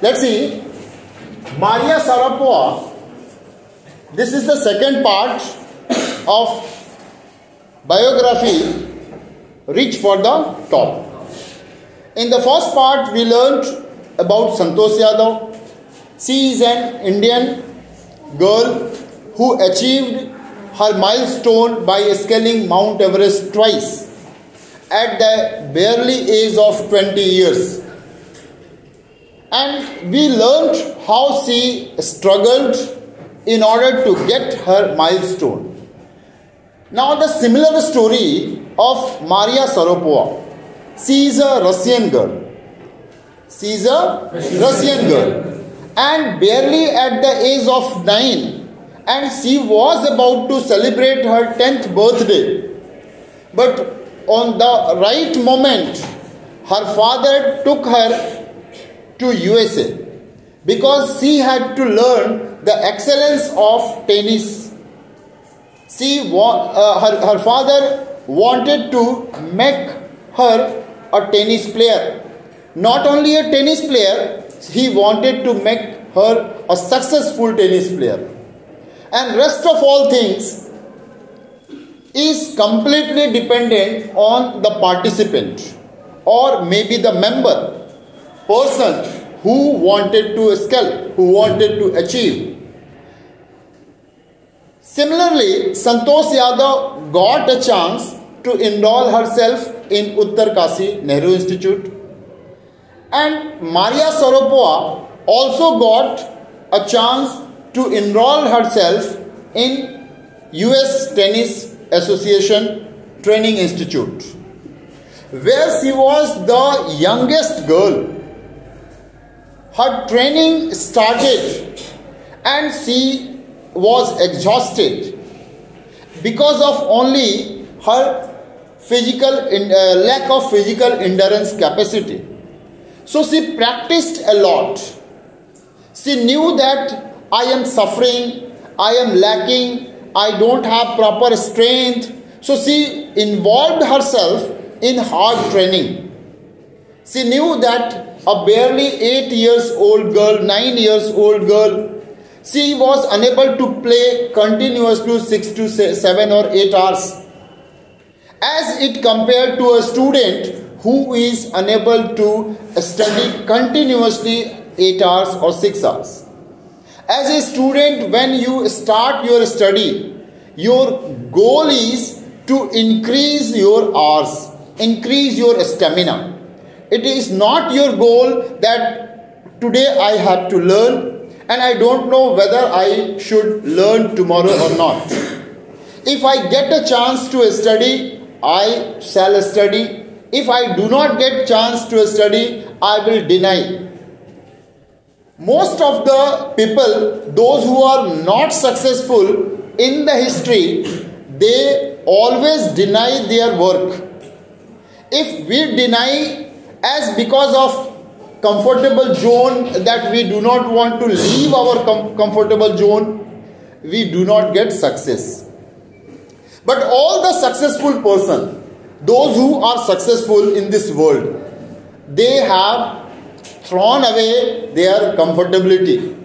Let's see. Maria Sharapova. This is the second part of biography, Reach for the Top. In the first part, we learned about Santosh Yadav. She is an Indian girl who achieved her milestone by scaling Mount Everest twice at the barely age of 20 years. And we learned how she struggled in order to get her milestone. Now the similar story of Maria Sharapova. She is a Russian girl. And barely at the age of 9. And she was about to celebrate her 10th birthday. But on the right moment, her father took her to USA because she had to learn the excellence of tennis. Her father wanted to make her a tennis player. Not only a tennis player, he wanted to make her a successful tennis player. And rest of all things is completely dependent on the participant or maybe the member, person who wanted to scale, who wanted to achieve. Similarly, Santosh Yadav got a chance to enroll herself in Uttarkasi Nehru Institute. And Maria Sharapova also got a chance to enroll herself in US Tennis Association Training Institute, where she was the youngest girl. Her training started and she was exhausted because of only her lack of physical endurance capacity. So she practiced a lot. She knew that I am suffering, I am lacking, I don't have proper strength. So she involved herself in hard training. She knew that a barely 8 years old girl, 9 years old girl, she was unable to play continuously 6 to 7 or 8 hours. As it compared to a student who is unable to study continuously 8 hours or 6 hours. As a student, when you start your study, your goal is to increase your hours, increase your stamina. It is not your goal that today I have to learn and I don't know whether I should learn tomorrow or not. If I get a chance to study, I shall study. If I do not get chance to study, I will deny. Most of the people, those who are not successful in the history, they always deny their work. If we deny as because of comfortable zone, that we do not want to leave our comfortable zone, we do not get success. But all the successful person, those who are successful in this world, they have thrown away their comfortability.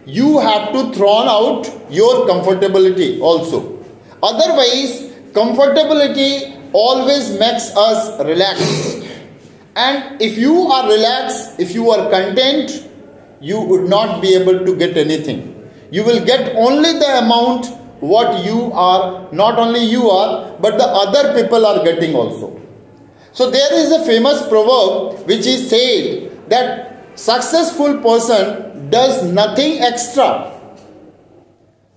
You have to throw out your comfortability also. Otherwise, comfortability always makes us relaxed. And if you are relaxed, if you are content, you would not be able to get anything. You will get only the amount what you are, not only you are, but the other people are getting also. So there is a famous proverb which is said that successful person does nothing extra.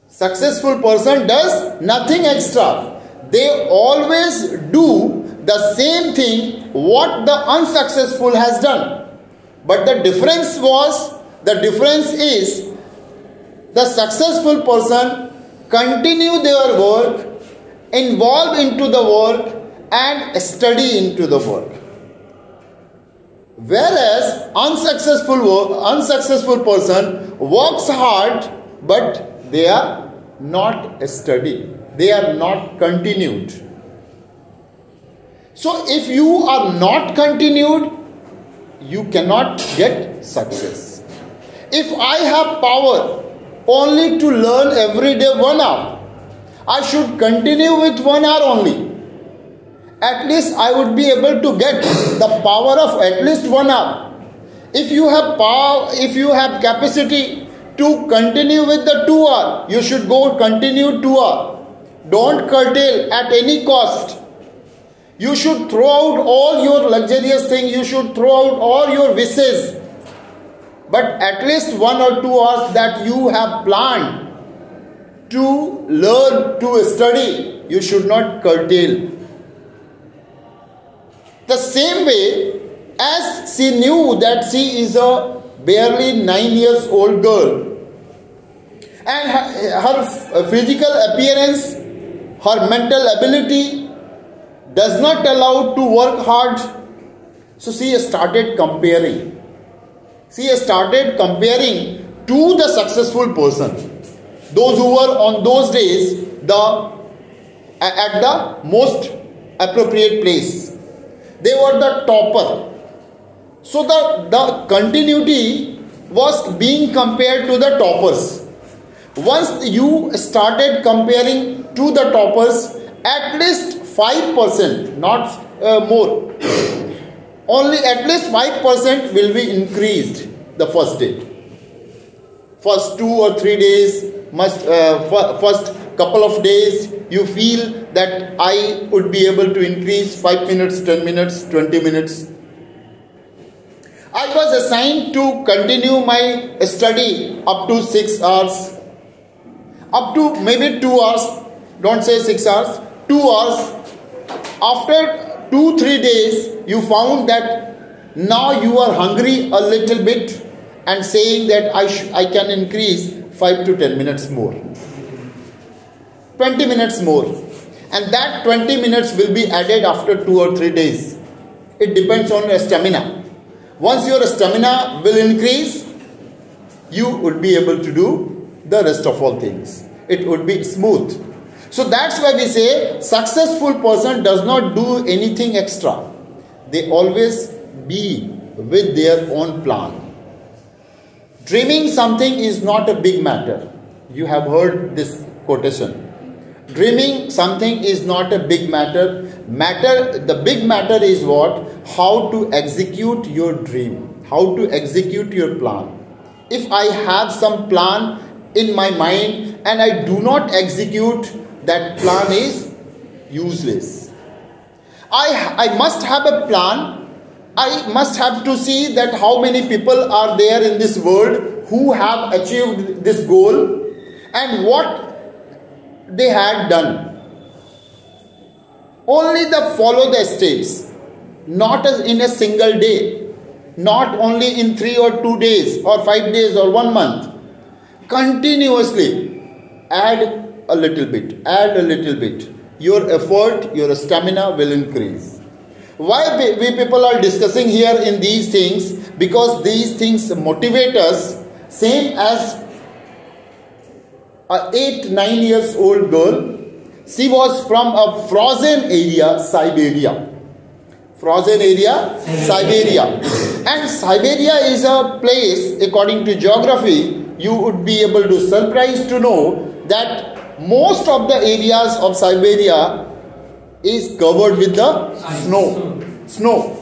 Successful person does nothing extra. They always do the same thing what the unsuccessful has done. But the difference is the successful person continue their work, involve into the work and study into the work. Whereas unsuccessful person works hard but they are not study. They are not continued. So if you are not continued, you cannot get success. If I have power only to learn every day 1 hour, I should continue with 1 hour only. At least I would be able to get the power of at least 1 hour. If you have power, if you have capacity to continue with the 2 hour, you should go continue 2 hour. Don't curtail at any cost. You should throw out all your luxurious things. You should throw out all your wishes. But at least 1 or 2 hours that you have planned to learn, to study, you should not curtail. The same way as she knew that she is a barely 9 years old girl and her physical appearance, her mental ability does not allow to work hard. So she started comparing. She started comparing to the successful person. Those who were on those days at the most appropriate place. They were the topper. So the continuity was being compared to the toppers. Once you started comparing to the toppers, at least 5%, not more, only at least 5% will be increased the first day. First 2 or 3 days, first couple of days, you feel that I would be able to increase 5 minutes, 10 minutes, 20 minutes. I was assigned to continue my study up to 6 hours, up to maybe 2 hours, don't say 6 hours, 2 hours. After 2-3 days, you found that now you are hungry a little bit and saying that I can increase 5 to 10 minutes more, 20 minutes more, and that 20 minutes will be added after 2 or 3 days. It depends on your stamina. Once your stamina will increase, you would be able to do the rest of all things. It would be smooth. So that's why we say successful person does not do anything extra. They always be with their own plan. Dreaming something is not a big matter. You have heard this quotation. Dreaming something is not a big matter. The big matter is what? How to execute your dream. How to execute your plan. If I have some plan in my mind and I do not execute, that plan is useless. I must have a plan. I must have to see that how many people are there in this world who have achieved this goal and what they had done. Only follow the steps, not in a single day, not only in 3 or 2 days or 5 days or 1 month. Continuously add a little bit. Your effort, your stamina will increase. Why we people are discussing here in these things? Because these things motivate us, same as a 8-9 years old girl. She was from a frozen area, Siberia. And Siberia is a place, according to geography, you would be able to surprise to know that most of the areas of Siberia is covered with the snow.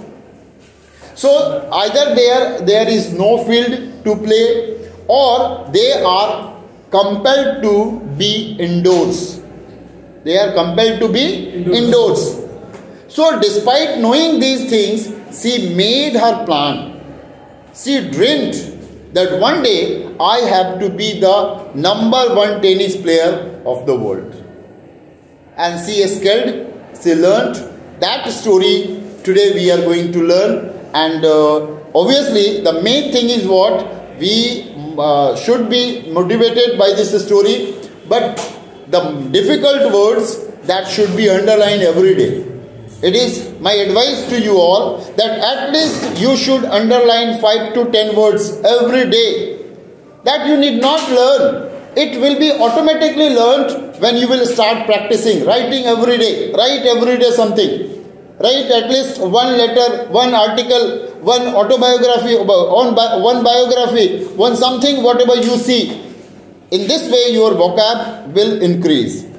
So either there is no field to play, or they are compelled to be indoors. They are compelled to be indoors. So despite knowing these things, she made her plan. She dreamed that one day I have to be the #1 tennis player of the world. And she skilled, she learned. That story today we are going to learn. And obviously the main thing is what? We should be motivated by this story. But the difficult words that should be underlined every day. It is my advice to you all that at least you should underline 5 to 10 words every day that you need not learn. It will be automatically learned when you will start practicing. Writing every day. Write every day something. Write at least 1 letter, 1 article, one autobiography, one biography, one something, whatever you see. In this way, your vocab will increase.